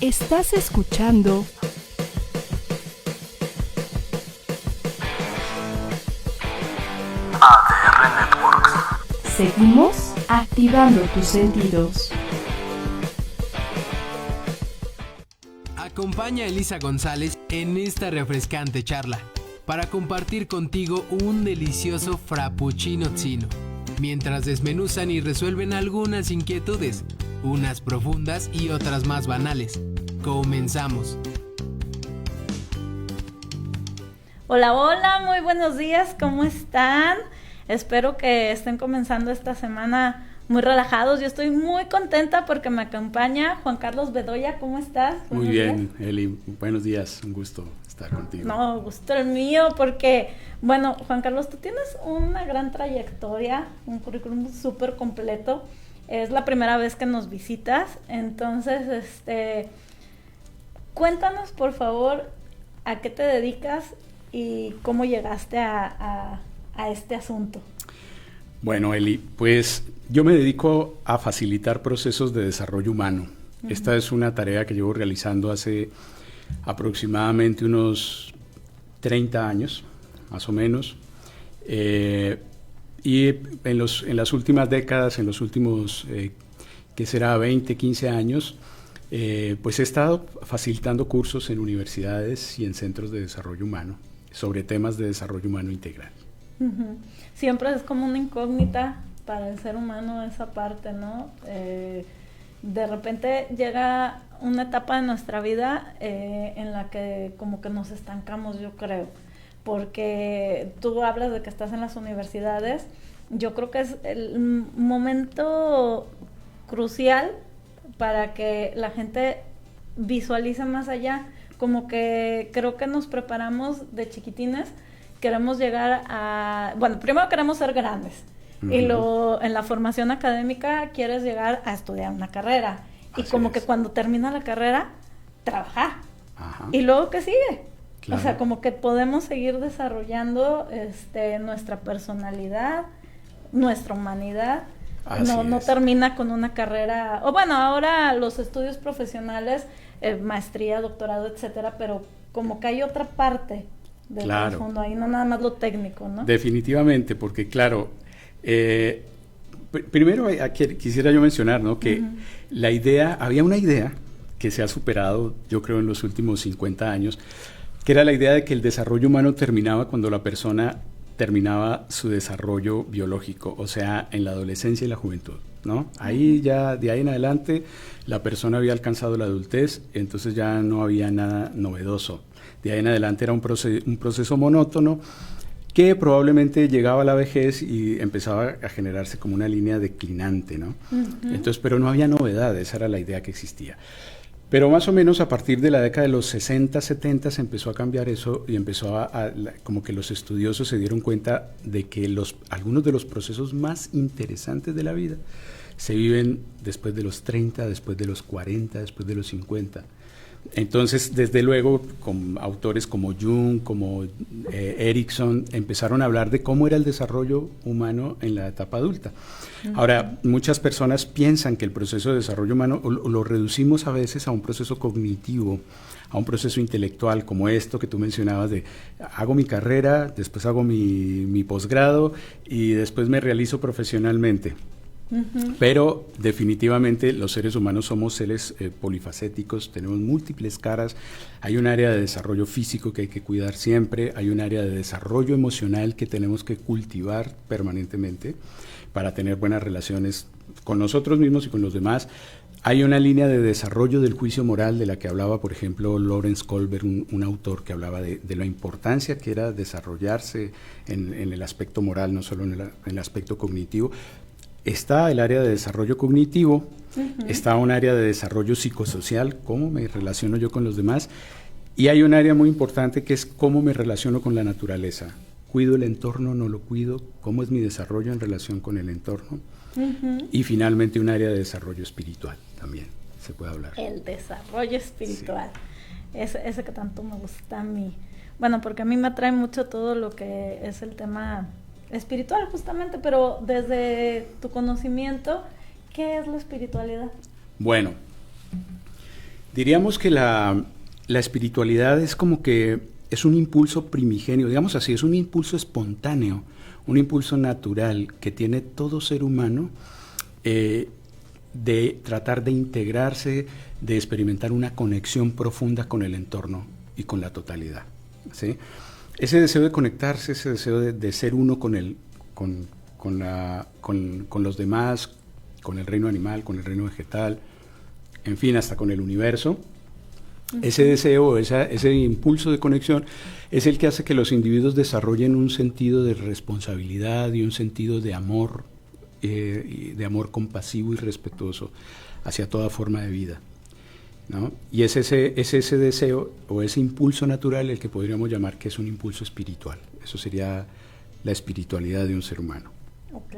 Estás escuchando ADR Networks. Seguimos activando tus sentidos. Acompaña a Elisa González en esta refrescante charla para compartir contigo un delicioso frappuccino tzino, mientras desmenuzan y resuelven algunas inquietudes, unas profundas y otras más banales. Comenzamos. Hola, hola, muy buenos días, ¿cómo están? Espero que estén comenzando esta semana muy relajados. Yo estoy muy contenta porque me acompaña Juan Carlos Bedoya. ¿Cómo estás? Muy bien, Eli. Buenos días, un gusto estar contigo. No, gusto el mío porque, bueno, Juan Carlos, tú tienes una gran trayectoria, un currículum súper completo. Es la primera vez que nos visitas, entonces, cuéntanos, por favor, a qué te dedicas y cómo llegaste a este asunto. Bueno, Eli, pues yo me dedico a facilitar procesos de desarrollo humano. Uh-huh. Esta es una tarea que llevo realizando hace aproximadamente unos 30 años, más o menos. Y en las últimas décadas, en los últimos, ¿qué será?, 20, 15 años, pues he estado facilitando cursos en universidades y en centros de desarrollo humano sobre temas de desarrollo humano integral. Uh-huh. Siempre es como una incógnita para el ser humano esa parte, ¿no? De repente llega una etapa de nuestra vida en la que como que nos estancamos, yo creo, porque tú hablas de que estás en las universidades. Yo creo que es el momento crucial para que la gente visualice más allá, como que creo que nos preparamos de chiquitines. Queremos llegar a... Bueno, primero queremos ser grandes. Uh-huh. Y en la formación académica quieres llegar a estudiar una carrera. Así y como es. Que cuando termina la carrera, trabajar. Ajá. Y luego, ¿qué sigue? Claro. O sea, como que podemos seguir desarrollando nuestra personalidad, nuestra humanidad. No termina con una carrera... O bueno, ahora los estudios profesionales, maestría, doctorado, etcétera, pero como que hay otra parte del fondo ahí, no nada más lo técnico, ¿no? Definitivamente, porque claro, primero quisiera yo mencionar, ¿no?, que uh-huh. Había una idea que se ha superado, yo creo, en los últimos 50 años, que era la idea de que el desarrollo humano terminaba cuando la persona terminaba su desarrollo biológico, o sea, en la adolescencia y la juventud, ¿no? Ahí ya, de ahí en adelante, la persona había alcanzado la adultez, entonces ya no había nada novedoso. De ahí en adelante era un proceso monótono que probablemente llegaba a la vejez y empezaba a generarse como una línea declinante, ¿no? Uh-huh. Entonces, pero no había novedad, esa era la idea que existía. Pero más o menos a partir de la década de los 60, 70 se empezó a cambiar eso y empezó como que los estudiosos se dieron cuenta de que algunos de los procesos más interesantes de la vida se viven después de los 30, después de los 40, después de los 50. Entonces, desde luego, con autores como Jung, como Erickson, empezaron a hablar de cómo era el desarrollo humano en la etapa adulta. Uh-huh. Ahora, muchas personas piensan que el proceso de desarrollo humano lo reducimos a veces a un proceso cognitivo, a un proceso intelectual, como esto que tú mencionabas de hago mi carrera, después hago mi posgrado y después me realizo profesionalmente. Uh-huh. Pero definitivamente los seres humanos somos seres polifacéticos, tenemos múltiples caras. Hay un área de desarrollo físico que hay que cuidar siempre, hay un área de desarrollo emocional que tenemos que cultivar permanentemente para tener buenas relaciones con nosotros mismos y con los demás. Hay una línea de desarrollo del juicio moral de la que hablaba, por ejemplo, Lawrence Kohlberg, un autor que hablaba de la importancia que era desarrollarse en el aspecto moral, no solo en el aspecto cognitivo. Está el área de desarrollo cognitivo, uh-huh. Está un área de desarrollo psicosocial, cómo me relaciono yo con los demás, y hay un área muy importante que es cómo me relaciono con la naturaleza. ¿Cuido el entorno, no lo cuido? ¿Cómo es mi desarrollo en relación con el entorno? Uh-huh. Y finalmente un área de desarrollo espiritual también se puede hablar. El desarrollo espiritual, sí. Ese que tanto me gusta a mí. Bueno, porque a mí me atrae mucho todo lo que es el tema espiritual justamente, pero desde tu conocimiento, ¿qué es la espiritualidad? Bueno, Diríamos que la espiritualidad es como que es un impulso primigenio, digamos así, es un impulso espontáneo, un impulso natural que tiene todo ser humano de tratar de integrarse, de experimentar una conexión profunda con el entorno y con la totalidad, ¿sí? Ese deseo de conectarse, ese deseo de ser uno con los demás, con el reino animal, con el reino vegetal, en fin, hasta con el universo. Ese deseo, ese impulso de conexión es el que hace que los individuos desarrollen un sentido de responsabilidad y un sentido de amor compasivo y respetuoso hacia toda forma de vida, ¿no? Y es ese deseo o ese impulso natural el que podríamos llamar que es un impulso espiritual. Eso sería la espiritualidad de un ser humano. Ok,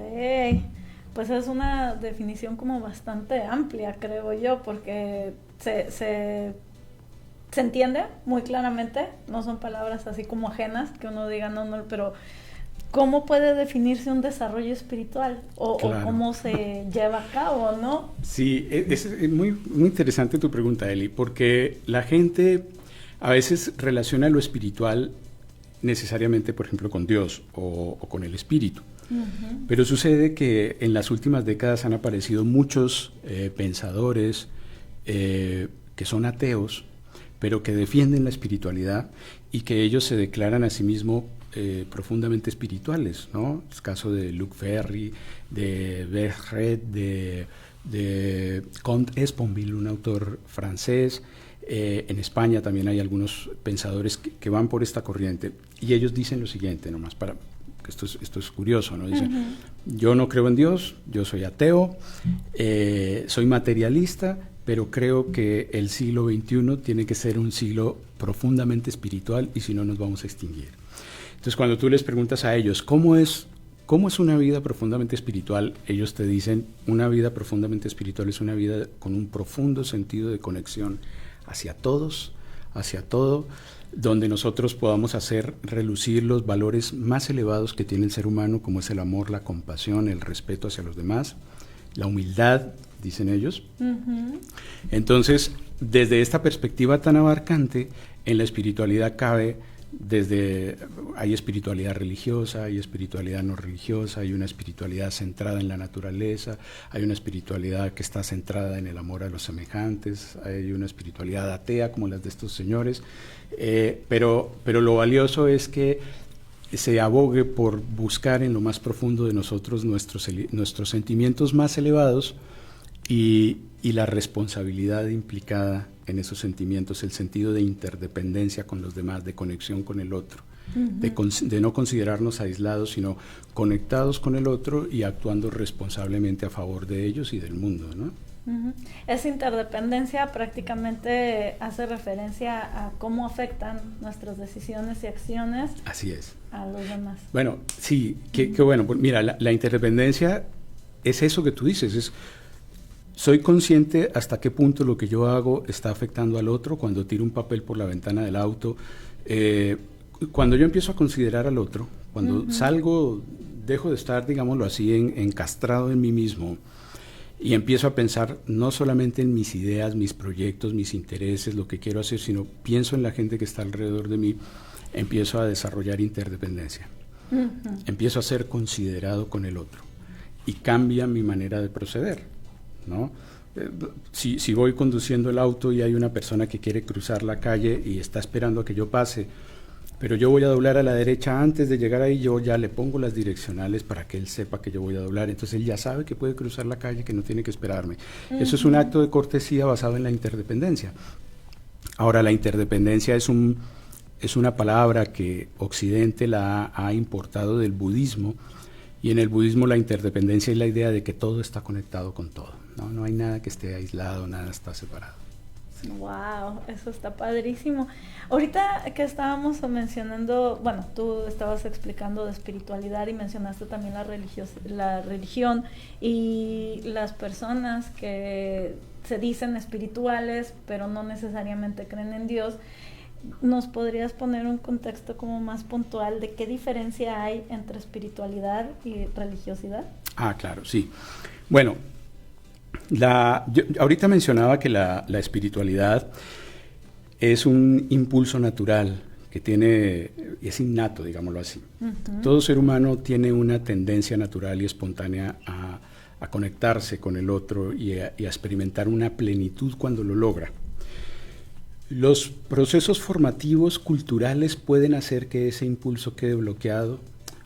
pues es una definición como bastante amplia, creo yo, porque se entiende muy claramente, no son palabras así como ajenas, que uno diga no, pero ¿cómo puede definirse un desarrollo espiritual? O cómo se lleva a cabo, ¿no? Sí, es muy, muy interesante tu pregunta, Eli, porque la gente a veces relaciona lo espiritual necesariamente, por ejemplo, con Dios o con el espíritu. Uh-huh. Pero sucede que en las últimas décadas han aparecido muchos pensadores que son ateos, pero que defienden la espiritualidad y que ellos se declaran a sí mismos profundamente espirituales, ¿no? Es el caso de Luc Ferry, de Bergeret, de Comte Esponville, un autor francés. En España también hay algunos pensadores que van por esta corriente y ellos dicen lo siguiente, nomás para que esto es curioso, ¿no? Dicen, uh-huh, yo no creo en Dios, yo soy ateo, soy materialista, pero creo que el siglo XXI tiene que ser un siglo profundamente espiritual y si no nos vamos a extinguir. Entonces cuando tú les preguntas a ellos ¿cómo es una vida profundamente espiritual? Ellos te dicen, una vida profundamente espiritual es una vida con un profundo sentido de conexión hacia todos, hacia todo, donde nosotros podamos hacer relucir los valores más elevados que tiene el ser humano, como es el amor, la compasión, el respeto hacia los demás, la humildad, dicen ellos. Uh-huh. Entonces, desde esta perspectiva tan abarcante, en la espiritualidad cabe hay espiritualidad religiosa, hay espiritualidad no religiosa, hay una espiritualidad centrada en la naturaleza, hay una espiritualidad que está centrada en el amor a los semejantes, hay una espiritualidad atea como las de estos señores, pero lo valioso es que se abogue por buscar en lo más profundo de nosotros nuestros sentimientos más elevados y la responsabilidad implicada en esos sentimientos, el sentido de interdependencia con los demás, de conexión con el otro, uh-huh, de no considerarnos aislados, sino conectados con el otro y actuando responsablemente a favor de ellos y del mundo, ¿no? Uh-huh. Esa interdependencia prácticamente hace referencia a cómo afectan nuestras decisiones y acciones. Así es. A los demás. Bueno, sí, qué bueno. Pues mira, la interdependencia es eso que tú dices, soy consciente hasta qué punto lo que yo hago está afectando al otro. Cuando tiro un papel por la ventana del auto, cuando yo empiezo a considerar al otro, cuando uh-huh, salgo, dejo de estar, digámoslo así, encastrado en mí mismo y empiezo a pensar no solamente en mis ideas, mis proyectos, mis intereses, lo que quiero hacer, sino pienso en la gente que está alrededor de mí, empiezo a desarrollar interdependencia. Uh-huh. Empiezo a ser considerado con el otro y cambia mi manera de proceder, ¿no? Si voy conduciendo el auto y hay una persona que quiere cruzar la calle y está esperando a que yo pase, pero yo voy a doblar a la derecha, antes de llegar ahí yo ya le pongo las direccionales para que él sepa que yo voy a doblar, entonces él ya sabe que puede cruzar la calle, que no tiene que esperarme. Uh-huh. Eso es un acto de cortesía basado en la interdependencia. Ahora, la interdependencia es una palabra que Occidente la ha importado del budismo, y en el budismo la interdependencia es la idea de que todo está conectado con todo, ¿no? No hay nada que esté aislado, nada está separado. Wow, eso está padrísimo. Ahorita que estábamos mencionando, bueno, tú estabas explicando de espiritualidad y mencionaste también la religión y las personas que se dicen espirituales, pero no necesariamente creen en Dios. ¿Nos podrías poner un contexto como más puntual de qué diferencia hay entre espiritualidad y religiosidad? Ah, claro, sí. Bueno, Yo ahorita mencionaba que la espiritualidad es un impulso natural que es innato, digámoslo así. Uh-huh. Todo ser humano tiene una tendencia natural y espontánea a conectarse con el otro y a experimentar una plenitud cuando lo logra. Los procesos formativos culturales pueden hacer que ese impulso quede bloqueado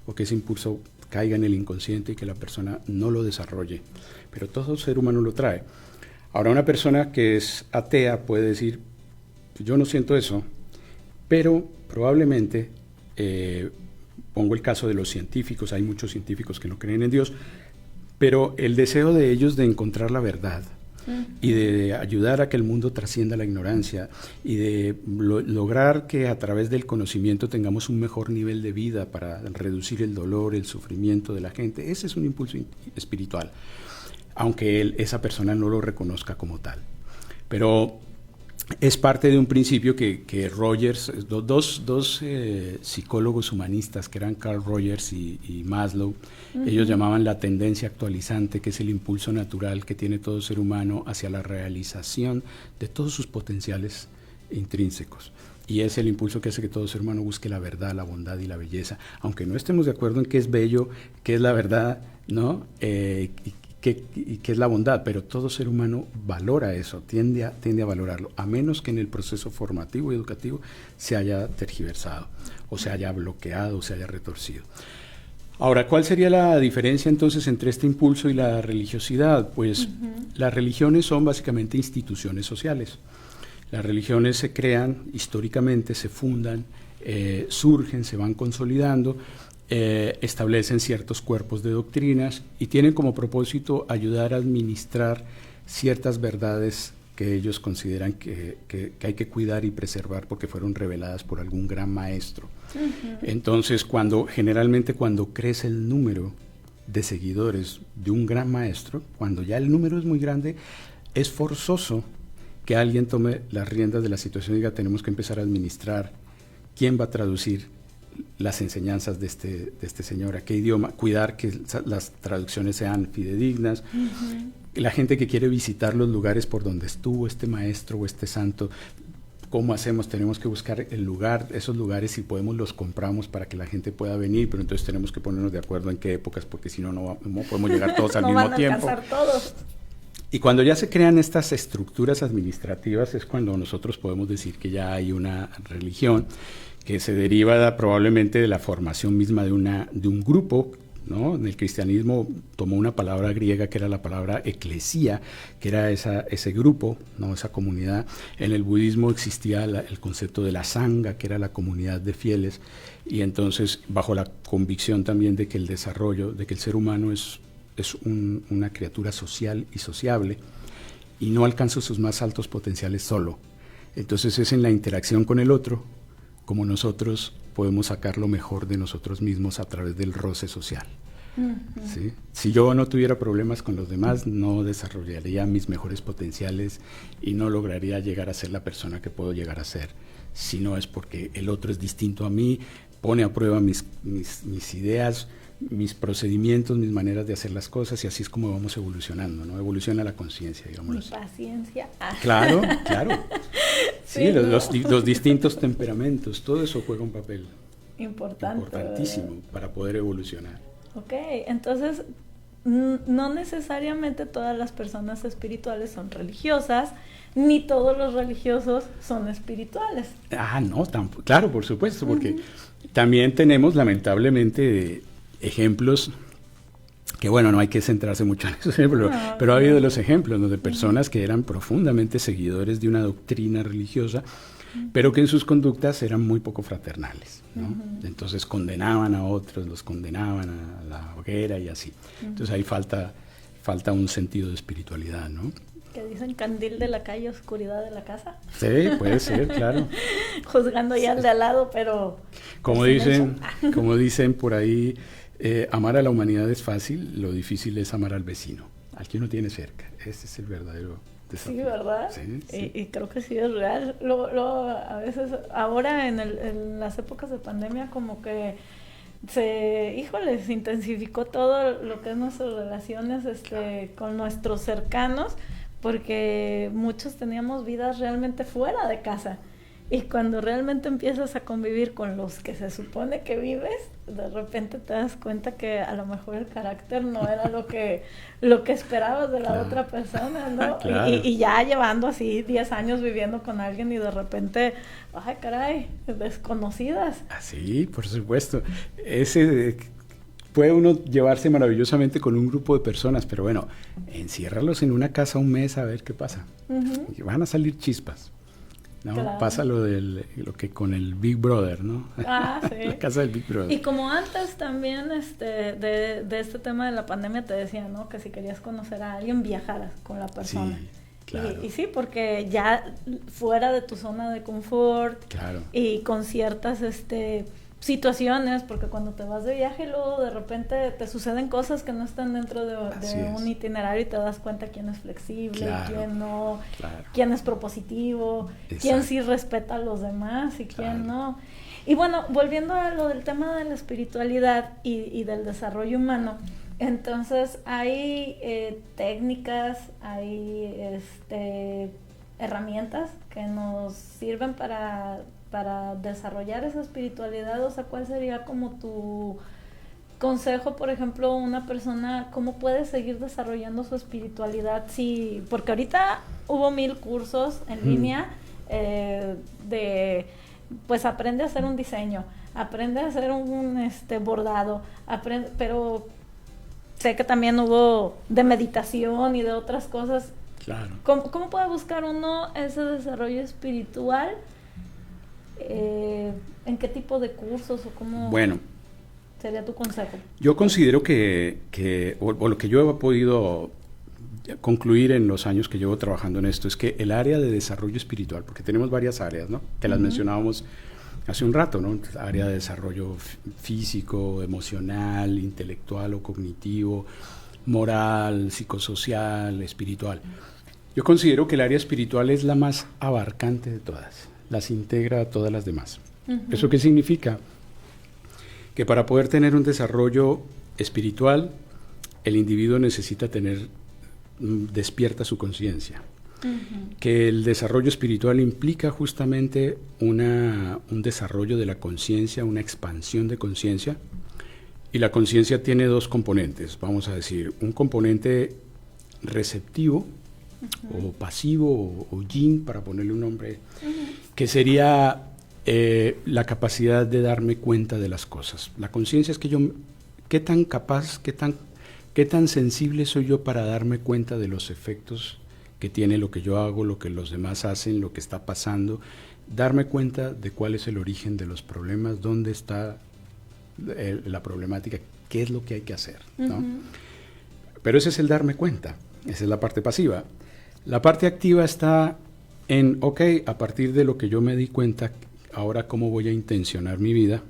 o que ese impulso caiga en el inconsciente y que la persona no lo desarrolle, pero todo ser humano lo trae. Ahora, una persona que es atea puede decir, yo no siento eso, pero probablemente, pongo el caso de los científicos, hay muchos científicos que no creen en Dios, pero el deseo de ellos de encontrar la verdad y de ayudar a que el mundo trascienda la ignorancia y de lograr que a través del conocimiento tengamos un mejor nivel de vida para reducir el dolor, el sufrimiento de la gente, ese es un impulso espiritual, aunque esa persona no lo reconozca como tal. Pero es parte de un principio que Rogers, dos psicólogos humanistas que eran Carl Rogers y Maslow, ellos llamaban la tendencia actualizante, que es el impulso natural que tiene todo ser humano hacia la realización de todos sus potenciales intrínsecos. Y es el impulso que hace que todo ser humano busque la verdad, la bondad y la belleza, aunque no estemos de acuerdo en qué es bello, qué es la verdad, ¿no? Y qué es la bondad, pero todo ser humano valora eso, tiende a valorarlo, a menos que en el proceso formativo y educativo se haya tergiversado, o se haya bloqueado, o se haya retorcido. Ahora, ¿cuál sería la diferencia entonces entre este impulso y la religiosidad? Pues las religiones son básicamente instituciones sociales. Las religiones se crean históricamente, se fundan, surgen, se van consolidando, establecen ciertos cuerpos de doctrinas y tienen como propósito ayudar a administrar ciertas verdades que ellos consideran que hay que cuidar y preservar porque fueron reveladas por algún gran maestro. Entonces, generalmente cuando crece el número de seguidores de un gran maestro, cuando ya el número es muy grande, es forzoso que alguien tome las riendas de la situación y diga, tenemos que empezar a administrar quién va a traducir las enseñanzas de este señor, a qué idioma, cuidar que las traducciones sean fidedignas. La gente que quiere visitar los lugares por donde estuvo este maestro o este santo, ¿cómo hacemos? Tenemos que buscar el lugar, esos lugares, si podemos los compramos para que la gente pueda venir, pero entonces tenemos que ponernos de acuerdo en qué épocas, porque si no, no podemos llegar todos al mismo tiempo. Van a alcanzar todos. Y cuando ya se crean estas estructuras administrativas es cuando nosotros podemos decir que ya hay una religión que se deriva probablemente de la formación misma de un grupo, ¿no? En el cristianismo tomó una palabra griega que era la palabra eclesía, que era ese grupo, ¿no? Esa comunidad. En el budismo existía el concepto de la sangha, que era la comunidad de fieles, y entonces bajo la convicción también de que el desarrollo, de que el ser humano es una criatura social y sociable y no alcanza sus más altos potenciales solo. Entonces es en la interacción con el otro como nosotros podemos sacar lo mejor de nosotros mismos a través del roce social. ¿Sí? Si yo no tuviera problemas con los demás, no desarrollaría mis mejores potenciales y no lograría llegar a ser la persona que puedo llegar a ser. Si no es porque el otro es distinto a mí, pone a prueba mis ideas, mis procedimientos, mis maneras de hacer las cosas, y así es como vamos evolucionando, ¿no? Evoluciona la conciencia, digámoslo así. Paciencia. Claro. Sí, los distintos temperamentos, todo eso juega un papel importantísimo para poder evolucionar. Ok, entonces no necesariamente todas las personas espirituales son religiosas, ni todos los religiosos son espirituales. No, claro, por supuesto, porque también tenemos lamentablemente ejemplos que, bueno, no hay que centrarse mucho en esos ejemplos, pero ha habido los ejemplos, ¿no? De personas que eran profundamente seguidores de una doctrina religiosa, pero que en sus conductas eran muy poco fraternales, ¿no? Entonces condenaban a otros, los condenaban a la hoguera y así. Entonces ahí falta un sentido de espiritualidad, ¿no? Que dicen candil de la calle, oscuridad de la casa. Sí, puede ser, claro. Juzgando ya al de al lado, pero... Como dicen por ahí, amar a la humanidad es fácil, lo difícil es amar al vecino, al que uno tiene cerca. Ese es el verdadero desafío. Sí, ¿verdad? Sí. Y creo que sí es real. Luego, a veces, ahora en las épocas de pandemia, como que se intensificó todo lo que es nuestras relaciones con nuestros cercanos, porque muchos teníamos vidas realmente fuera de casa. Y cuando realmente empiezas a convivir con los que se supone que vives, de repente te das cuenta que a lo mejor el carácter no era lo que esperabas de la otra persona, ¿no? Claro. Y ya llevando así 10 años viviendo con alguien y de repente, ay caray, desconocidas. Sí, por supuesto. Puede uno llevarse maravillosamente con un grupo de personas, pero bueno, enciérralos en una casa un mes a ver qué pasa. Y van a salir chispas. ¿No? Claro. Pasa lo que con el Big Brother, ¿no? Ah, sí. La casa del Big Brother. Y como antes también de este tema de la pandemia te decía, ¿no? Que si querías conocer a alguien, viajaras con la persona. Sí, claro. Y sí, porque ya fuera de tu zona de confort, Claro. y con ciertas situaciones, porque cuando te vas de viaje luego de repente te suceden cosas que no están dentro de un itinerario y te das cuenta quién es flexible, Claro, quién no, claro. quién es propositivo, Exacto. quién sí respeta a los demás y quién no. Y bueno, volviendo a lo del tema de la espiritualidad y del desarrollo humano, entonces hay técnicas, hay herramientas que nos sirven para desarrollar esa espiritualidad. O sea, ¿cuál sería como tu consejo, por ejemplo, una persona, cómo puede seguir desarrollando su espiritualidad? Sí, porque ahorita hubo 1000 cursos en línea pues aprende a hacer un diseño, aprende a hacer un bordado, pero sé que también hubo de meditación y de otras cosas. Claro. ¿Cómo puede buscar uno ese desarrollo espiritual? ¿En qué tipo de cursos o cómo sería tu consejo? Yo considero que lo que yo he podido concluir en los años que llevo trabajando en esto es que el área de desarrollo espiritual, porque tenemos varias áreas, ¿no? Que las mencionábamos hace un rato, ¿no? Área de desarrollo físico, emocional, intelectual o cognitivo, moral, psicosocial, espiritual. Yo considero que el área espiritual es la más abarcante de todas, las integra a todas las demás. ¿Eso qué significa? Que para poder tener un desarrollo espiritual, el individuo necesita tener despierta su conciencia. Que el desarrollo espiritual implica justamente un desarrollo de la conciencia, una expansión de conciencia, y la conciencia tiene dos componentes, vamos a decir, un componente receptivo o pasivo o yin, para ponerle un nombre, que sería la capacidad de darme cuenta de las cosas. La conciencia es que qué tan capaz, qué tan sensible soy yo para darme cuenta de los efectos que tiene lo que yo hago, lo que los demás hacen, lo que está pasando, darme cuenta de cuál es el origen de los problemas, dónde está la problemática, qué es lo que hay que hacer, ¿no? Pero ese es el darme cuenta, esa es la parte pasiva. La parte activa está en, a partir de lo que yo me di cuenta, ahora cómo voy a intencionar mi vida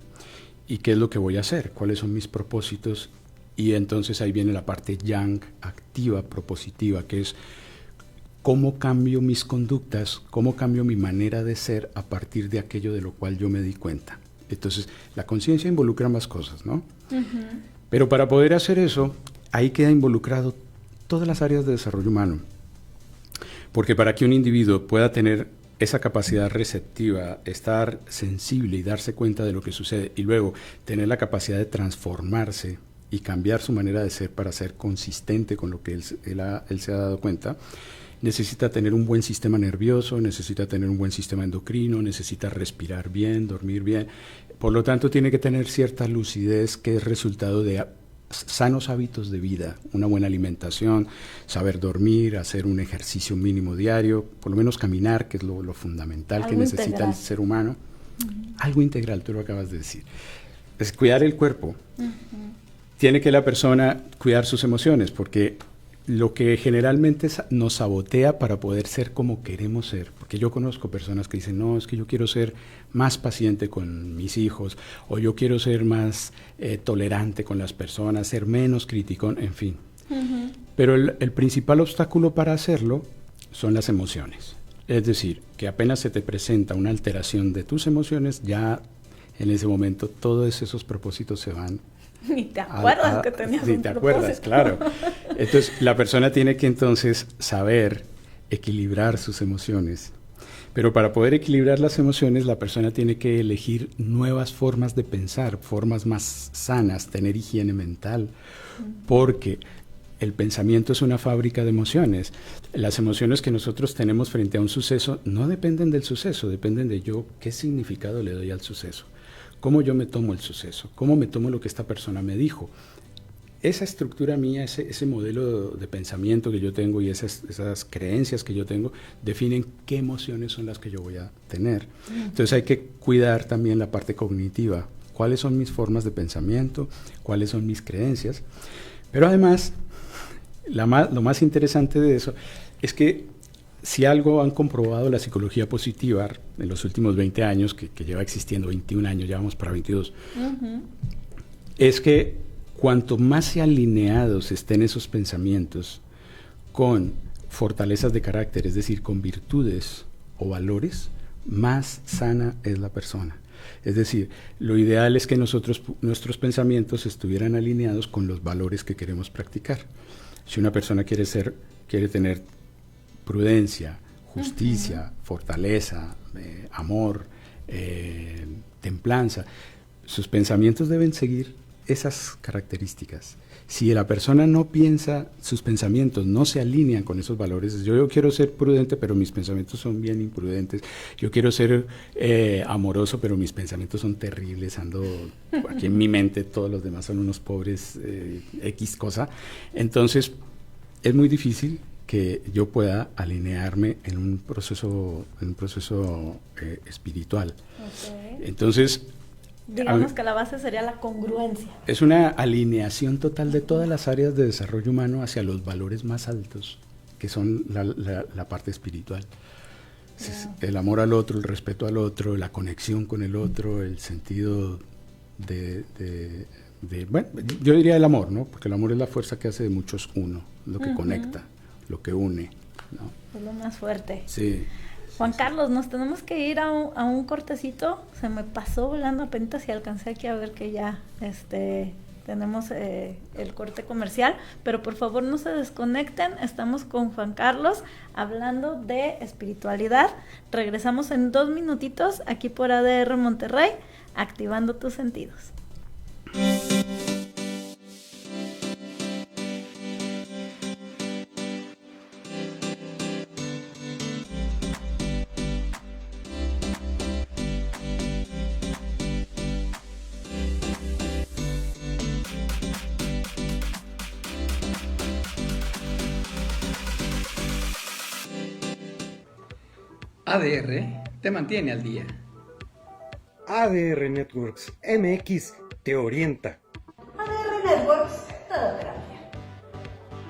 y qué es lo que voy a hacer, cuáles son mis propósitos. Y entonces ahí viene la parte yang, activa, propositiva, que es cómo cambio mis conductas, cómo cambio mi manera de ser a partir de aquello de lo cual yo me di cuenta. Entonces, la conciencia involucra más cosas, ¿no? Pero para poder hacer eso, ahí queda involucrado todas las áreas de desarrollo humano. Porque para que un individuo pueda tener esa capacidad receptiva, estar sensible y darse cuenta de lo que sucede, y luego tener la capacidad de transformarse y cambiar su manera de ser para ser consistente con lo que él se ha dado cuenta, necesita tener un buen sistema nervioso, necesita tener un buen sistema endocrino, necesita respirar bien, dormir bien. Por lo tanto, tiene que tener cierta lucidez que es resultado de sanos hábitos de vida, una buena alimentación, saber dormir, hacer un ejercicio mínimo diario, por lo menos caminar, que es lo fundamental que necesita el ser humano. Algo integral, tú lo acabas de decir. Es cuidar el cuerpo. Tiene que la persona cuidar sus emociones, porque lo que generalmente nos sabotea para poder ser como queremos ser, porque yo conozco personas que dicen, no, es que yo quiero ser más paciente con mis hijos, o yo quiero ser más tolerante con las personas, ser menos criticón, en fin. Pero el principal obstáculo para hacerlo son las emociones. Es decir, que apenas se te presenta una alteración de tus emociones, ya en ese momento todos esos propósitos se van. Ni te acuerdas que tenías ni un te propósito. acuerdas, claro. Entonces, la persona tiene que entonces saber equilibrar sus emociones. Pero para poder equilibrar las emociones, la persona tiene que elegir nuevas formas de pensar, formas más sanas, tener higiene mental, porque el pensamiento es una fábrica de emociones. Las emociones que nosotros tenemos frente a un suceso no dependen del suceso, dependen de yo, qué significado le doy al suceso, cómo yo me tomo el suceso, cómo me tomo lo que esta persona me dijo. Esa estructura mía, ese modelo de pensamiento que yo tengo y esas creencias que yo tengo, definen qué emociones son las que yo voy a tener. Entonces hay que cuidar también la parte cognitiva, cuáles son mis formas de pensamiento, cuáles son mis creencias. Pero además, lo más interesante de eso es que si algo han comprobado la psicología positiva en los últimos 20 años, que lleva existiendo 21 años, ya vamos para 22, es que cuanto más alineados estén esos pensamientos con fortalezas de carácter, es decir, con virtudes o valores, más sana es la persona. Es decir, lo ideal es que nuestros pensamientos estuvieran alineados con los valores que queremos practicar. Si una persona quiere tener prudencia, justicia, fortaleza, amor, templanza, sus pensamientos deben seguir esas características. Si la persona no piensa, sus pensamientos no se alinean con esos valores. Yo quiero ser prudente, pero mis pensamientos son bien imprudentes. Yo quiero ser amoroso, pero mis pensamientos son terribles. Ando aquí en mi mente, todos los demás son unos pobres X cosa. Entonces, es muy difícil que yo pueda alinearme en un proceso espiritual. Okay. Entonces, digamos que la base sería la congruencia. Es una alineación total de todas las áreas de desarrollo humano hacia los valores más altos, que son la parte espiritual. El amor al otro, el respeto al otro, la conexión con el otro, el sentido bueno, yo diría el amor, ¿no? Porque el amor es la fuerza que hace de muchos uno, lo que conecta, lo que une, ¿no? Es lo más fuerte. Sí. Juan Carlos, nos tenemos que ir a un cortecito. Se me pasó volando apenas y alcancé aquí a ver que ya tenemos el corte comercial. Pero por favor no se desconecten. Estamos con Juan Carlos hablando de espiritualidad. Regresamos en 2 minutitos aquí por ADR Monterrey, activando tus sentidos. ADR te mantiene al día. ADR Networks MX te orienta. ADR Networks te da terapia.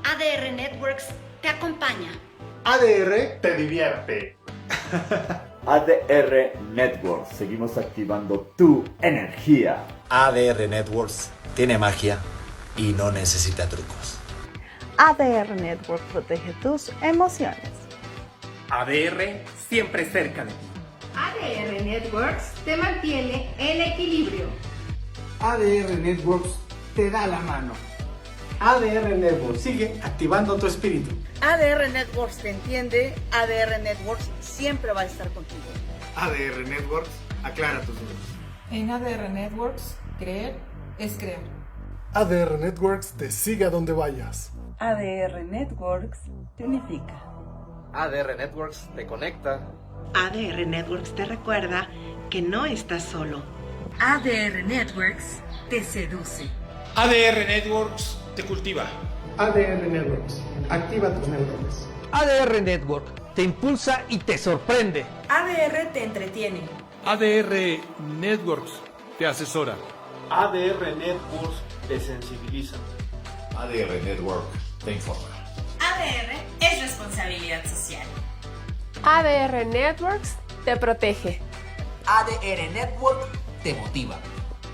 ADR Networks te acompaña. ADR te divierte. ADR Networks, seguimos activando tu energía. ADR Networks tiene magia y no necesita trucos. ADR Networks protege tus emociones. ADR siempre cerca de ti. ADR Networks te mantiene en equilibrio. ADR Networks te da la mano. ADR Networks sigue activando tu espíritu. ADR Networks te entiende. ADR Networks siempre va a estar contigo. ADR Networks aclara tus dudas. En ADR Networks, creer es crear. ADR Networks te sigue a donde vayas. ADR Networks te unifica. ADR Networks te conecta. ADR Networks te recuerda que no estás solo. ADR Networks te seduce. ADR Networks te cultiva. ADR Networks activa tus neuronas. ADR Network te impulsa y te sorprende. ADR te entretiene. ADR Networks te asesora. ADR Networks te sensibiliza. ADR Network te informa. ADR es responsabilidad social. ADR Networks te protege. ADR Network te motiva.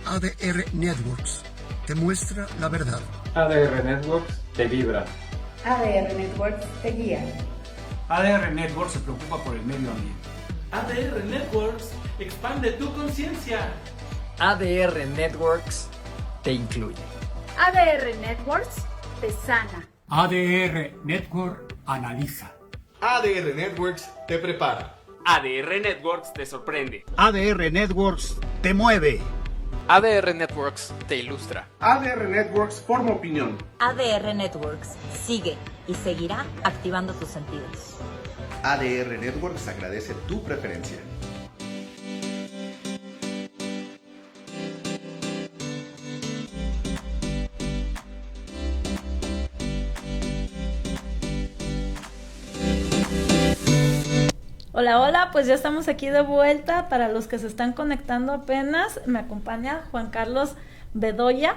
ADR Networks te muestra la verdad. ADR Networks te vibra. ADR Networks te guía. ADR Networks se preocupa por el medio ambiente. ADR Networks expande tu conciencia. ADR Networks te incluye. ADR Networks te sana. ADR Network analiza. ADR Networks te prepara. ADR Networks te sorprende. ADR Networks te mueve. ADR Networks te ilustra. ADR Networks forma opinión. ADR Networks sigue y seguirá activando tus sentidos. ADR Networks agradece tu preferencia. Hola, hola, pues ya estamos aquí de vuelta. Para los que se están conectando apenas, me acompaña Juan Carlos Bedoya,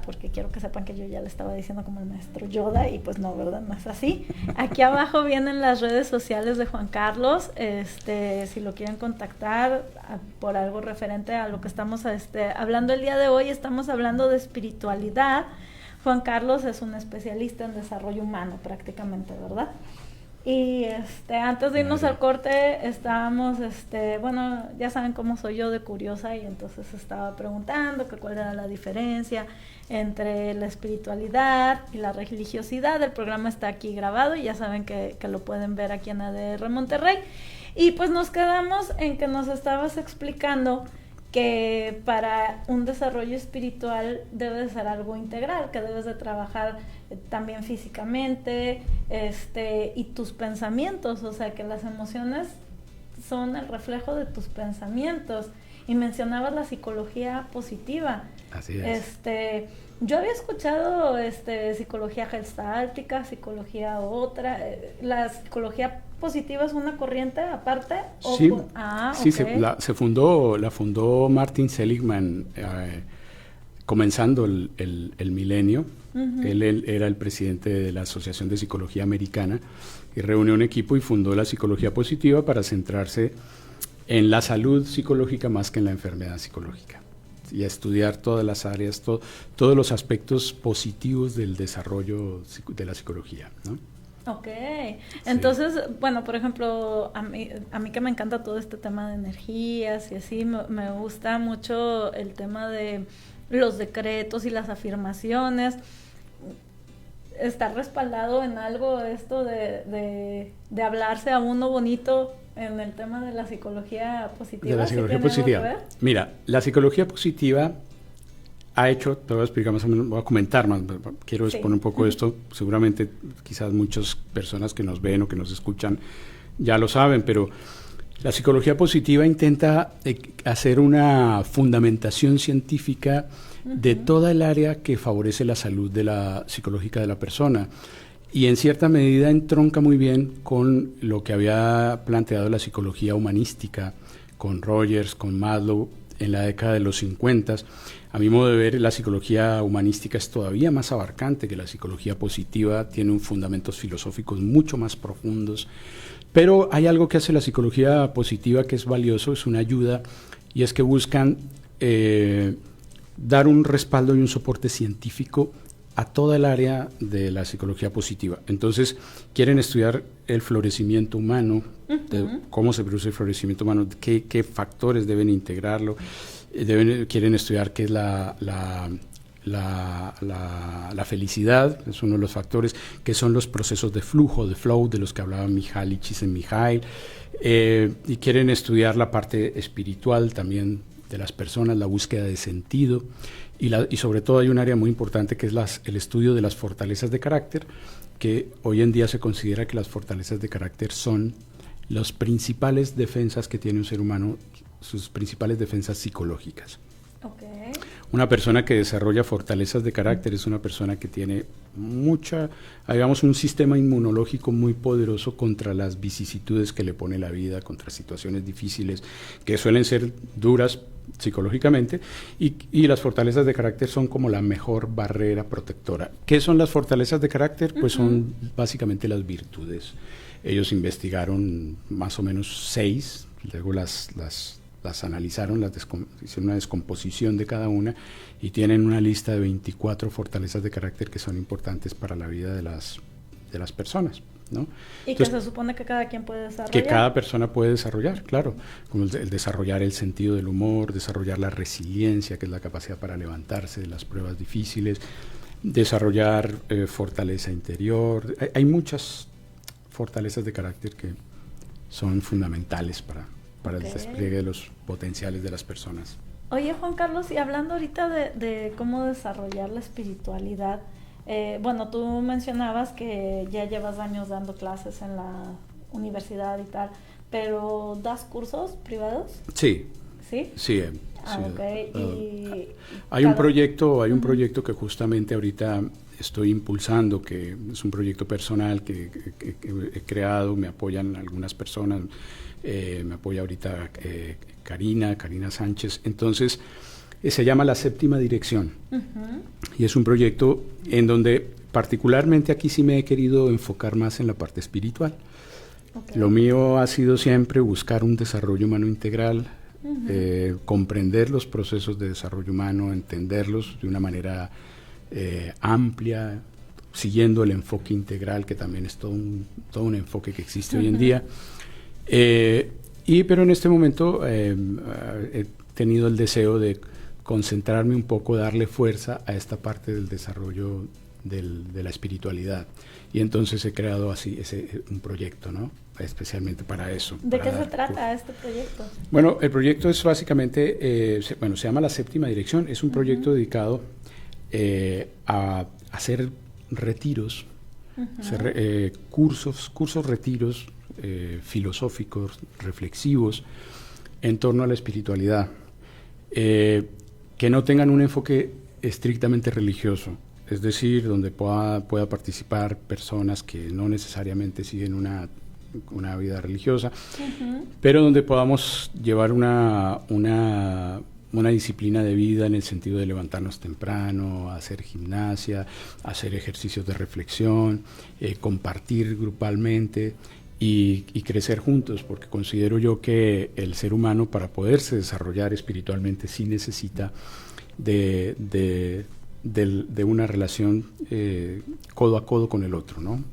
porque quiero que sepan que yo ya le estaba diciendo como el maestro Yoda y pues no, ¿verdad? No es así. Aquí abajo vienen las redes sociales de Juan Carlos, si lo quieren contactar por algo referente a lo que estamos hablando el día de hoy. Estamos hablando de espiritualidad. Juan Carlos es un especialista en desarrollo humano prácticamente, ¿verdad? Y antes de irnos al corte estábamos, bueno, ya saben cómo soy yo de curiosa, y entonces estaba preguntando que cuál era la diferencia entre la espiritualidad y la religiosidad. El programa está aquí grabado y ya saben que lo pueden ver aquí en ADR Monterrey. Y pues nos quedamos en que nos estabas explicando que para un desarrollo espiritual debe de ser algo integral, que debes de trabajar también físicamente, y tus pensamientos, o sea que las emociones son el reflejo de tus pensamientos. Y mencionabas la psicología positiva. Así es. Yo había escuchado psicología gestáltica, psicología otra. ¿La psicología positiva es una corriente aparte? Sí, sí, okay. La fundó Martin Seligman comenzando el milenio. Uh-huh. Él era el presidente de la Asociación de Psicología Americana y reunió un equipo y fundó la psicología positiva para centrarse en la salud psicológica más que en la enfermedad psicológica, y a estudiar todas las áreas, todos los aspectos positivos del desarrollo de la psicología, ¿no? Ok, entonces, sí. Bueno, por ejemplo, a mí que me encanta todo este tema de energías y así, me gusta mucho el tema de los decretos y las afirmaciones. ¿Está respaldado en algo esto de hablarse a uno bonito en el tema de la psicología positiva? De la psicología positiva. Mira, la psicología positiva ha hecho, te voy a explicar más o menos, voy a comentar más, quiero exponer un poco esto, seguramente quizás muchas personas que nos ven o que nos escuchan ya lo saben, pero la psicología positiva intenta hacer una fundamentación científica de toda el área que favorece la salud psicológica de la persona, y en cierta medida entronca muy bien con lo que había planteado la psicología humanística, con Rogers, con Maslow, en la década de los 50. A mi modo de ver, la psicología humanística es todavía más abarcante que la psicología positiva, tiene fundamentos filosóficos mucho más profundos, pero hay algo que hace la psicología positiva que es valioso, es una ayuda, y es que buscan dar un respaldo y un soporte científico a toda el área de la psicología positiva. Entonces, quieren estudiar el florecimiento humano, cómo se produce el florecimiento humano, qué factores deben integrarlo, quieren estudiar qué es la felicidad, es uno de los factores, qué son los procesos de flujo, de flow, de los que hablaba Mihaly Csikszentmihalyi, y quieren estudiar la parte espiritual también de las personas, la búsqueda de sentido, y sobre todo hay un área muy importante que es el estudio de las fortalezas de carácter, que hoy en día se considera que las fortalezas de carácter son las principales defensas que tiene un ser humano, sus principales defensas psicológicas. Okay. Una persona que desarrolla fortalezas de carácter es una persona que tiene digamos, un sistema inmunológico muy poderoso contra las vicisitudes que le pone la vida, contra situaciones difíciles que suelen ser duras psicológicamente, y las fortalezas de carácter son como la mejor barrera protectora. ¿Qué son las fortalezas de carácter? Pues son básicamente las virtudes. Ellos investigaron más o menos 6, luego las analizaron, hicieron una descomposición de cada una y tienen una lista de 24 fortalezas de carácter que son importantes para la vida de las personas. ¿no? Y entonces, que se supone que cada quien puede desarrollar. Que cada persona puede desarrollar, claro, como el desarrollar el sentido del humor, desarrollar la resiliencia, que es la capacidad para levantarse de las pruebas difíciles, desarrollar fortaleza interior. Hay muchas fortalezas de carácter que son fundamentales para el despliegue de los potenciales de las personas. Oye, Juan Carlos, y hablando ahorita de cómo desarrollar la espiritualidad, bueno, tú mencionabas que ya llevas años dando clases en la universidad y tal, pero ¿das cursos privados? Sí. ¿Sí? Sí. Hay un proyecto que justamente ahorita estoy impulsando, que es un proyecto personal que he creado, me apoyan algunas personas, me apoya ahorita Karina Sánchez. Entonces, se llama La Séptima Dirección. Y es un proyecto en donde particularmente aquí sí me he querido enfocar más en la parte espiritual. Lo mío ha sido siempre buscar un desarrollo humano integral, comprender los procesos de desarrollo humano, entenderlos de una manera amplia, siguiendo el enfoque integral, que también es todo un enfoque que existe hoy en día. Pero en este momento he tenido el deseo de concentrarme un poco, darle fuerza a esta parte del desarrollo de la espiritualidad. Y entonces he creado así un proyecto, ¿no? Especialmente para eso. ¿De qué se trata este proyecto? Bueno, el proyecto es básicamente, se llama La Séptima Dirección. Es un proyecto dedicado a hacer retiros, hacer cursos, retiros filosóficos, reflexivos, en torno a la espiritualidad, que no tengan un enfoque estrictamente religioso, es decir, donde pueda participar personas que no necesariamente siguen una vida religiosa, pero donde podamos llevar una disciplina de vida en el sentido de levantarnos temprano, hacer gimnasia, hacer ejercicios de reflexión, compartir grupalmente y crecer juntos, porque considero yo que el ser humano, para poderse desarrollar espiritualmente, sí necesita de una relación codo a codo con el otro, ¿no?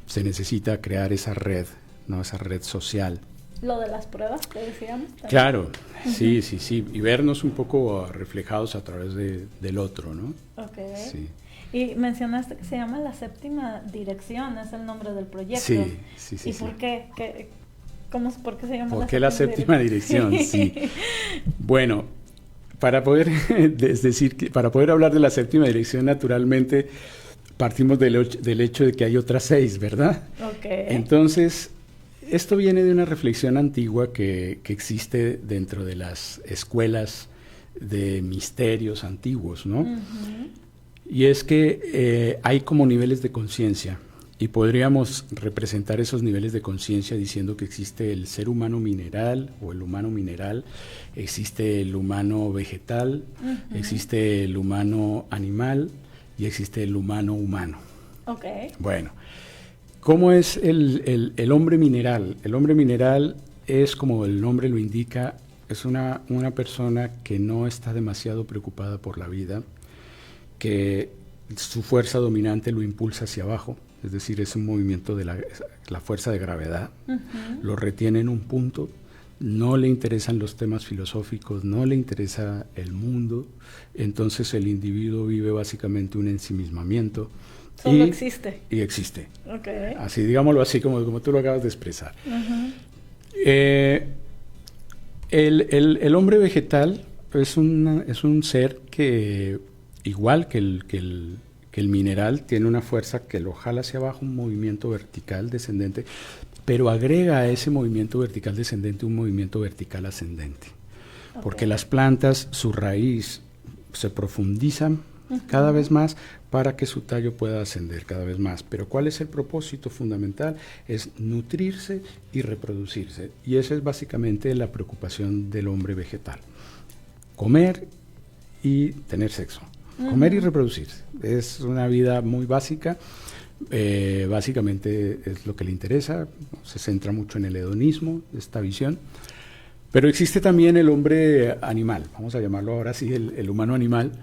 Se necesita crear esa red, ¿no? Esa red social. Lo de las pruebas que decíamos también. Claro, sí, y vernos un poco reflejados a través del otro, ¿no? Sí. Y mencionaste que se llama La Séptima Dirección, es el nombre del proyecto. Sí. ¿Y por qué? ¿Por qué se llama ¿Por qué La Séptima Dirección? Sí. Bueno, para poder hablar de La Séptima Dirección, naturalmente partimos del hecho de que hay otras 6, ¿verdad? Entonces, esto viene de una reflexión antigua que existe dentro de las escuelas de misterios antiguos, ¿no? Y es que hay como niveles de conciencia, y podríamos representar esos niveles de conciencia diciendo que existe el ser humano mineral o el humano mineral, existe el humano vegetal, existe el humano animal y existe el humano humano. Bueno, ¿cómo es el hombre mineral? El hombre mineral es, como el nombre lo indica, es una persona que no está demasiado preocupada por la vida, que su fuerza dominante lo impulsa hacia abajo, es decir, es un movimiento de la fuerza de gravedad, lo retiene en un punto, no le interesan los temas filosóficos, no le interesa el mundo, entonces el individuo vive básicamente un ensimismamiento. Solo existe. Y existe. Así, digámoslo así, como tú lo acabas de expresar. El hombre vegetal es un ser que, igual que el mineral, tiene una fuerza que lo jala hacia abajo, un movimiento vertical descendente, pero agrega a ese movimiento vertical descendente un movimiento vertical ascendente. Porque las plantas, su raíz se profundizan cada vez más para que su tallo pueda ascender cada vez más. Pero ¿cuál es el propósito fundamental? Es nutrirse y reproducirse. Y esa es básicamente la preocupación del hombre vegetal. Comer y tener sexo. Comer y reproducirse. Es una vida muy básica. Básicamente es lo que le interesa. Se centra mucho en el hedonismo, esta visión. Pero existe también el hombre animal. Vamos a llamarlo ahora sí, el humano animal.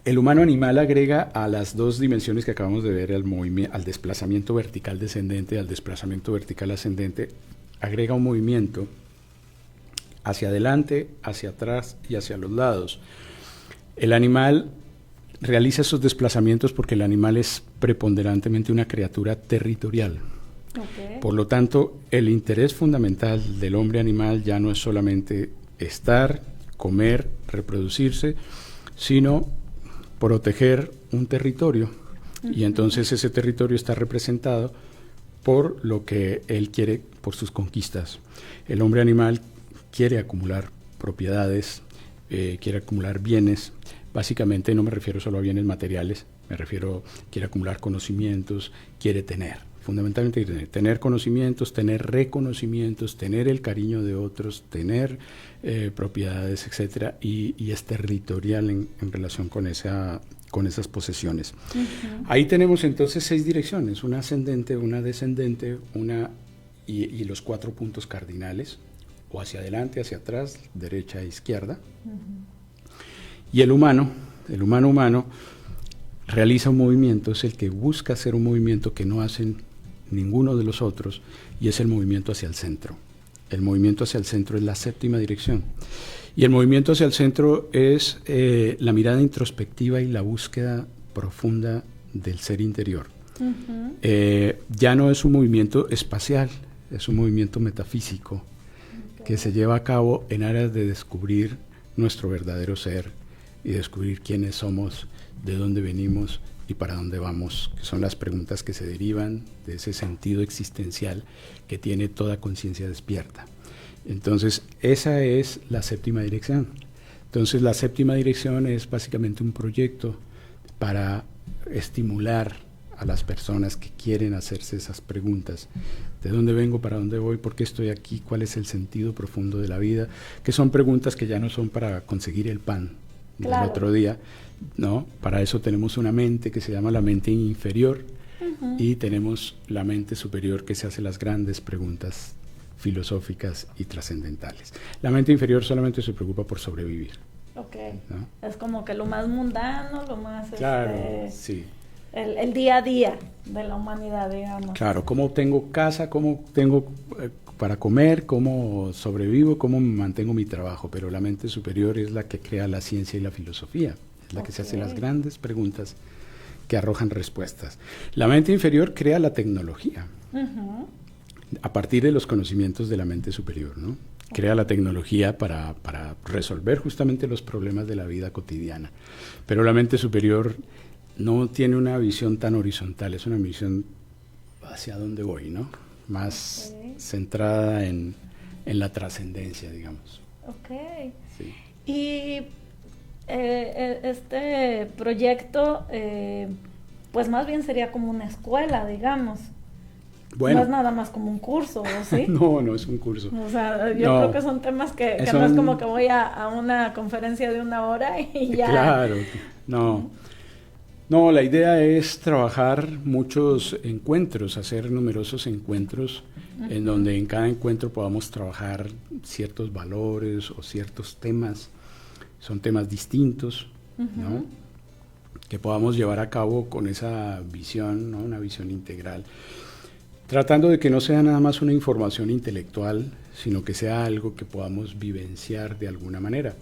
El humano animal agrega a las dos dimensiones que acabamos de ver, al desplazamiento vertical descendente, al desplazamiento vertical ascendente, agrega un movimiento hacia adelante, hacia atrás y hacia los lados. El animal realiza esos desplazamientos porque el animal es preponderantemente una criatura territorial. Okay. Por lo tanto, el interés fundamental del hombre animal ya no es solamente estar, comer, reproducirse, sino proteger un territorio. Y entonces ese territorio está representado por lo que él quiere, por sus conquistas. El hombre animal quiere acumular propiedades, quiere acumular bienes. Básicamente no me refiero solo a bienes materiales, quiere acumular conocimientos, quiere tener. Fundamentalmente tener conocimientos, tener reconocimientos, tener el cariño de otros, tener propiedades, etcétera, y es territorial en relación con esas posesiones. Ahí tenemos entonces 6 direcciones, una ascendente, una descendente, y los 4 puntos cardinales, o hacia adelante, hacia atrás, derecha e izquierda. Y el humano realiza un movimiento, es el que busca hacer un movimiento que no hacen ninguno de los otros, y es el movimiento hacia el centro. El movimiento hacia el centro es la 7ª dirección. Y el movimiento hacia el centro es la mirada introspectiva y la búsqueda profunda del ser interior. Ya no es un movimiento espacial, es un movimiento metafísico que se lleva a cabo en aras de descubrir nuestro verdadero ser y descubrir quiénes somos, de dónde venimos y para dónde vamos, que son las preguntas que se derivan de ese sentido existencial que tiene toda conciencia despierta. Entonces, esa es la 7ª dirección. Entonces, la 7ª dirección es básicamente un proyecto para estimular a las personas que quieren hacerse esas preguntas. ¿De dónde vengo? ¿Para dónde voy? ¿Por qué estoy aquí? ¿Cuál es el sentido profundo de la vida? Que son preguntas que ya no son para conseguir el pan del otro día, ¿no? Para eso tenemos una mente que se llama la mente inferior, y tenemos la mente superior que se hace las grandes preguntas filosóficas y trascendentales. La mente inferior solamente se preocupa por sobrevivir. ¿No? Es como que lo más mundano, lo más... Claro, sí. El día a día de la humanidad, digamos. Claro, cómo tengo casa, cómo tengo para comer, cómo sobrevivo, cómo mantengo mi trabajo, pero la mente superior es la que crea la ciencia y la filosofía, es la que se hace las grandes preguntas que arrojan respuestas. La mente inferior crea la tecnología a partir de los conocimientos de la mente superior, ¿no? Crea la tecnología para resolver justamente los problemas de la vida cotidiana, pero la mente superior no tiene una visión tan horizontal, es una visión hacia dónde voy, ¿no? Más centrada en la trascendencia, digamos. Sí. Y este proyecto, pues más bien sería como una escuela, digamos. Bueno. No es nada más como un curso, ¿o sí? No es un curso. O sea, yo creo que son temas que no es como que voy a una conferencia de 1 hora y ya. Claro, no, la idea es trabajar muchos encuentros, hacer numerosos encuentros en donde en cada encuentro podamos trabajar ciertos valores o ciertos temas, son temas distintos, ¿no? Que podamos llevar a cabo con esa visión, ¿no? Una visión integral, tratando de que no sea nada más una información intelectual, sino que sea algo que podamos vivenciar de alguna manera.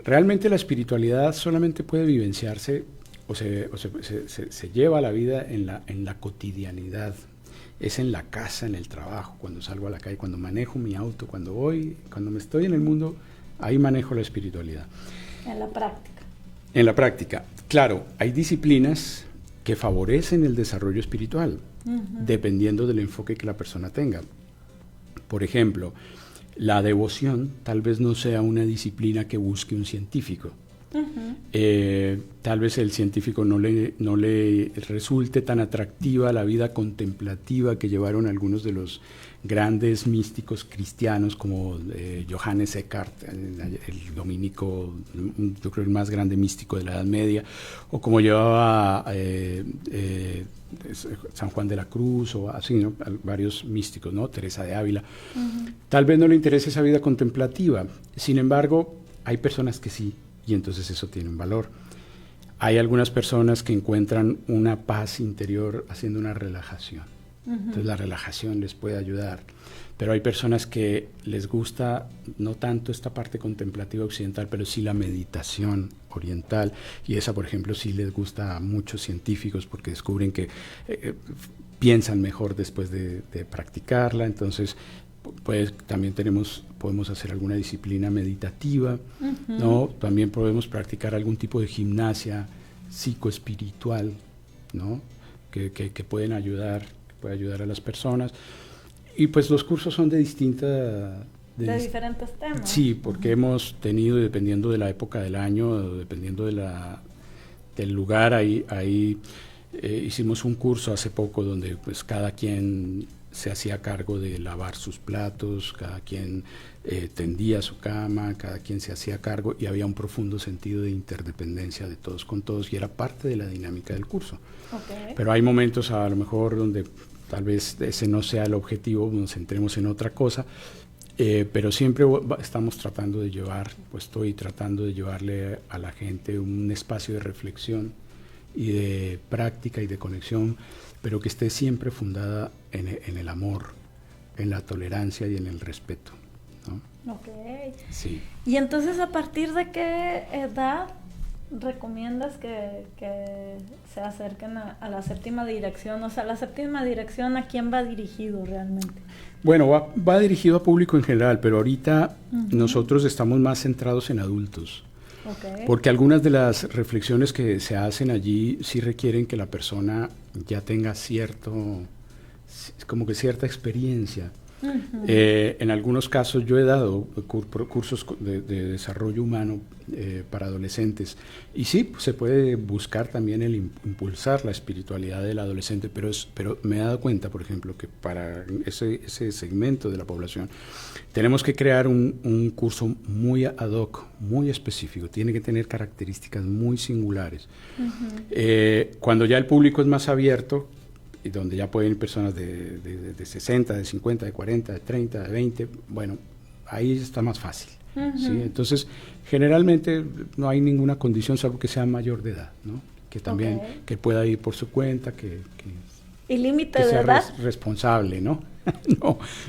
Realmente la espiritualidad solamente puede vivenciarse o se lleva a la vida en la cotidianidad, es en la casa, en el trabajo, cuando salgo a la calle, cuando manejo mi auto, cuando me estoy en el mundo, ahí manejo la espiritualidad. En la práctica. En la práctica. Claro, hay disciplinas que favorecen el desarrollo espiritual, dependiendo del enfoque que la persona tenga. Por ejemplo, la devoción tal vez no sea una disciplina que busque un científico. Tal vez el científico no le resulte tan atractiva la vida contemplativa que llevaron algunos de los grandes místicos cristianos como Johannes Eckhart, el dominico, yo creo el más grande místico de la Edad Media, o como llevaba San Juan de la Cruz, o así, ¿no? Varios místicos, ¿no? Teresa de Ávila. Tal vez no le interese esa vida contemplativa, sin embargo, hay personas que sí, y entonces eso tiene un valor. Hay algunas personas que encuentran una paz interior haciendo una relajación. Entonces la relajación les puede ayudar. Pero hay personas que les gusta no tanto esta parte contemplativa occidental, pero sí la meditación oriental. Y esa, por ejemplo, sí les gusta a muchos científicos porque descubren que piensan mejor después de practicarla. Entonces, pues también podemos hacer alguna disciplina meditativa, ¿no? También podemos practicar algún tipo de gimnasia psicoespiritual, ¿no? Que puede ayudar a las personas. Y pues los cursos son de diferentes temas. Sí, porque hemos tenido, dependiendo de la época del año, dependiendo del lugar, ahí hicimos un curso hace poco donde pues cada quien se hacía cargo de lavar sus platos, cada quien tendía su cama, cada quien se hacía cargo, y había un profundo sentido de interdependencia de todos con todos, y era parte de la dinámica del curso. Okay. Pero hay momentos a lo mejor donde tal vez ese no sea el objetivo, nos centremos en otra cosa, pero siempre estamos tratando de estoy tratando de llevarle a la gente un espacio de reflexión y de práctica y de conexión, pero que esté siempre fundada en el amor, en la tolerancia y en el respeto, ¿no? Okay. Sí. Y entonces, ¿a partir de qué edad recomiendas que se acerquen a la séptima dirección? O sea, la séptima dirección, ¿a quién va dirigido realmente? Bueno, va dirigido a público en general, pero ahorita nosotros estamos más centrados en adultos. Okay. Porque algunas de las reflexiones que se hacen allí sí requieren que la persona ya tenga cierta experiencia. En algunos casos yo he dado cursos de desarrollo humano para adolescentes, y sí, se puede buscar también el impulsar la espiritualidad del adolescente, pero me he dado cuenta, por ejemplo, que para ese segmento de la población tenemos que crear un curso muy ad hoc, muy específico, tiene que tener características muy singulares. Cuando ya el público es más abierto, y donde ya pueden ir personas de 60, de 50, de 40, de 30, de 20, bueno, ahí está más fácil. ¿Sí? Entonces, generalmente no hay ninguna condición, salvo que sea mayor de edad, ¿no? Que también que pueda ir por su cuenta, ¿Y límite que de sea edad? Responsable, ¿no?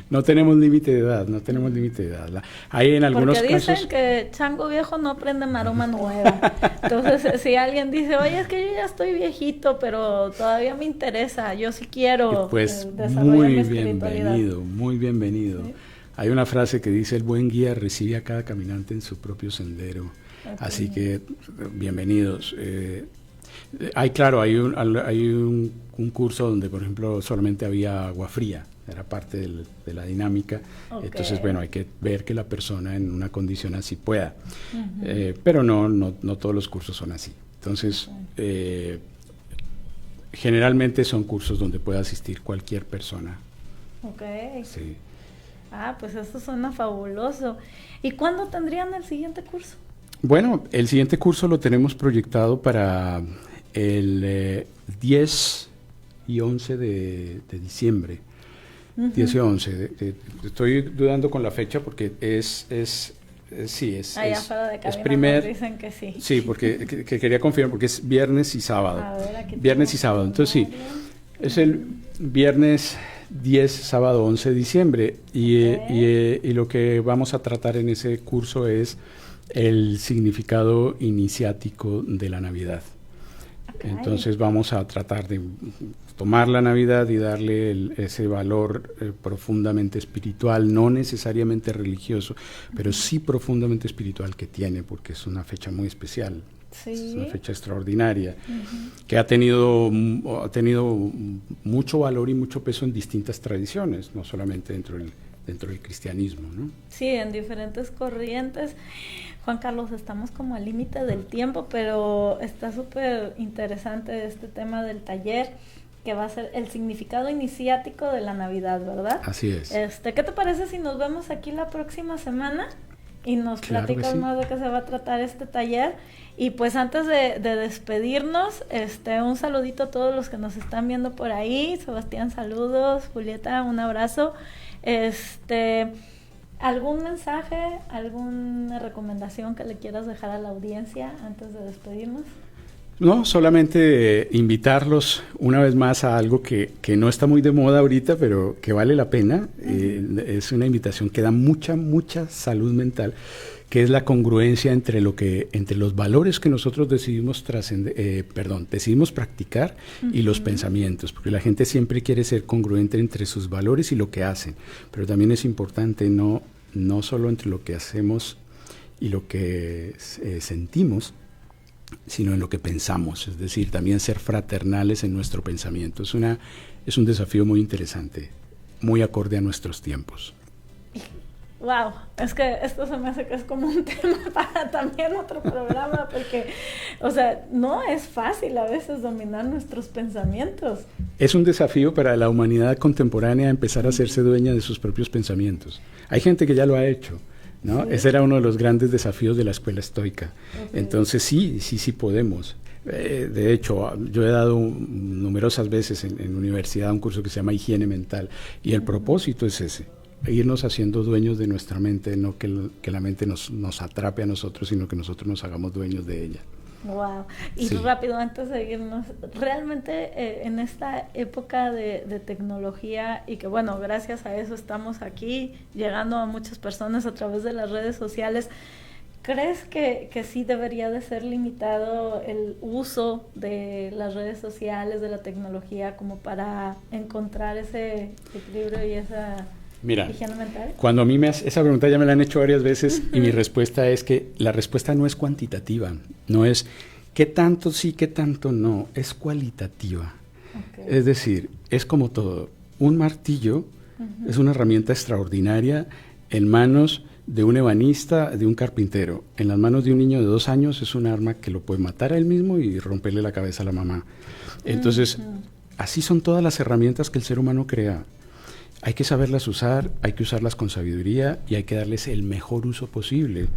No tenemos límite de edad, no tenemos límite de edad. Hay en algunos Porque dicen casos que chango viejo no aprende maroma nueva. Entonces, si alguien dice, oye, es que yo ya estoy viejito, pero todavía me interesa, yo sí quiero desarrollar mi espiritualidad. Muy bienvenido. Sí. Hay una frase que dice, el buen guía recibe a cada caminante en su propio sendero. Así que, bienvenidos. Hay un curso donde, por ejemplo, solamente había agua fría, era parte de la dinámica. Entonces, bueno, hay que ver que la persona en una condición así pueda. Pero no todos los cursos son así. Entonces, generalmente son cursos donde puede asistir cualquier persona. Sí. Pues eso suena fabuloso. ¿Y cuándo tendrían el siguiente curso? Bueno, el siguiente curso lo tenemos proyectado para el 10 y 11 de diciembre. 10 y 11. Estoy dudando con la fecha porque es allá afuera de cabina primer, nos dicen que sí. Sí, porque que quería confirmar porque es viernes y sábado. Viernes y sábado. Entonces sí, es el viernes 10, sábado 11 de diciembre. Y lo que vamos a tratar en ese curso es el significado iniciático de la Navidad. Entonces vamos a tratar de tomar la Navidad y darle ese valor profundamente espiritual, no necesariamente religioso, pero sí profundamente espiritual que tiene, porque es una fecha muy especial. Sí. Es una fecha extraordinaria, que ha tenido mucho valor y mucho peso en distintas tradiciones, no solamente dentro del cristianismo, ¿no? Sí, en diferentes corrientes. Juan Carlos, estamos como al límite del tiempo, pero está súper interesante este tema del taller, que va a ser el significado iniciático de la Navidad, ¿verdad? Así es. ¿Qué te parece si nos vemos aquí la próxima semana y nos platicas más de qué se va a tratar este taller? Y pues antes de despedirnos, un saludito a todos los que nos están viendo por ahí. Sebastián, saludos. Julieta, un abrazo. ¿Algún mensaje, alguna recomendación que le quieras dejar a la audiencia antes de despedirnos? No, solamente invitarlos una vez más a algo que no está muy de moda ahorita, pero que vale la pena. Es una invitación que da mucha salud mental, que es la congruencia entre los valores que nosotros decidimos practicar y los pensamientos, porque la gente siempre quiere ser congruente entre sus valores y lo que hacen, pero también es importante no solo entre lo que hacemos y lo que sentimos, sino en lo que pensamos, es decir, también ser fraternales en nuestro pensamiento. Es un desafío muy interesante, muy acorde a nuestros tiempos. Wow, es que esto se me hace que es como un tema para también otro programa, porque, o sea, no es fácil a veces dominar nuestros pensamientos. Es un desafío para la humanidad contemporánea empezar a hacerse dueña de sus propios pensamientos. Hay gente que ya lo ha hecho, ¿no? Sí. Ese era uno de los grandes desafíos de la escuela estoica. Okay. Entonces sí podemos. De hecho, yo he dado numerosas veces en universidad un curso que se llama Higiene Mental, y el propósito es ese: irnos haciendo dueños de nuestra mente, no que la mente nos atrape a nosotros, sino que nosotros nos hagamos dueños de ella. Wow. Y rápido, antes de irnos, realmente en esta época de tecnología, y que bueno, gracias a eso estamos aquí, llegando a muchas personas a través de las redes sociales, ¿crees que sí debería de ser limitado el uso de las redes sociales, de la tecnología, como para encontrar ese equilibrio y esa... Mira, cuando a mí esa pregunta ya me la han hecho varias veces, y mi respuesta es que la respuesta no es cuantitativa, no es qué tanto sí, qué tanto no, es cualitativa. Okay. Es decir, es como todo. Un martillo es una herramienta extraordinaria en manos de un ebanista, de un carpintero. En las manos de un niño de 2 años es un arma que lo puede matar a él mismo y romperle la cabeza a la mamá. Entonces, así son todas las herramientas que el ser humano crea. Hay que saberlas usar, hay que usarlas con sabiduría y hay que darles el mejor uso posible.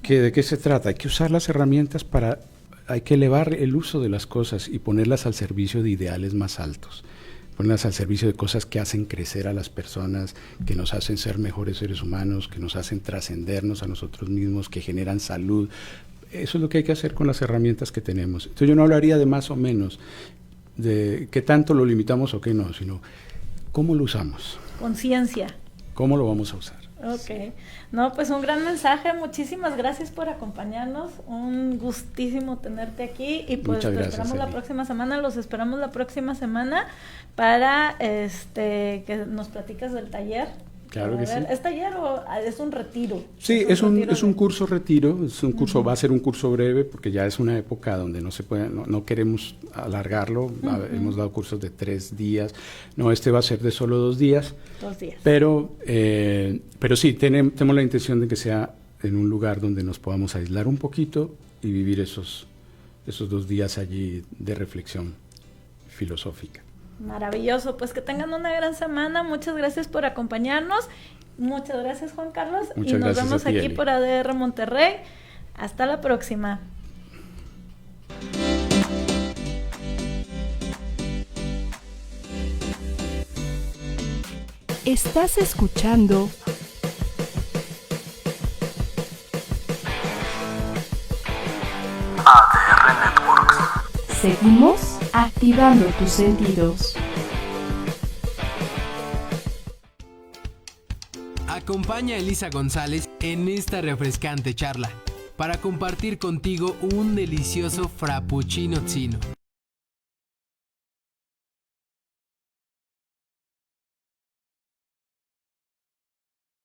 ¿De qué se trata? Hay que usar las herramientas hay que elevar el uso de las cosas y ponerlas al servicio de ideales más altos. Ponerlas al servicio de cosas que hacen crecer a las personas, que nos hacen ser mejores seres humanos, que nos hacen trascendernos a nosotros mismos, que generan salud. Eso es lo que hay que hacer con las herramientas que tenemos. Entonces yo no hablaría de más o menos, de qué tanto lo limitamos o qué no, sino ¿cómo lo usamos? Conciencia. ¿Cómo lo vamos a usar? Ok. No, pues un gran mensaje. Muchísimas gracias por acompañarnos. Un gustísimo tenerte aquí. Y pues los esperamos la próxima semana. Los esperamos la próxima semana para que nos platicas del taller. Claro que sí. ¿Es taller o es un retiro? Sí, es un curso retiro. Es un curso, va a ser un curso breve porque ya es una época donde no se puede, no queremos alargarlo. Hemos dado cursos de 3 días. No, este va a ser de solo 2 días. 2 días. Pero sí, tenemos la intención de que sea en un lugar donde nos podamos aislar un poquito y vivir esos 2 días allí de reflexión filosófica. Maravilloso, pues que tengan una gran semana. Muchas gracias por acompañarnos. Muchas gracias, Juan Carlos. Muchas y nos gracias vemos a ti, aquí Eli. por ADR Monterrey. Hasta la próxima. Estás escuchando ADR Networks. Seguimos activando tus sentidos. Acompaña a Elisa González en esta refrescante charla para compartir contigo un delicioso frappuccino tzino.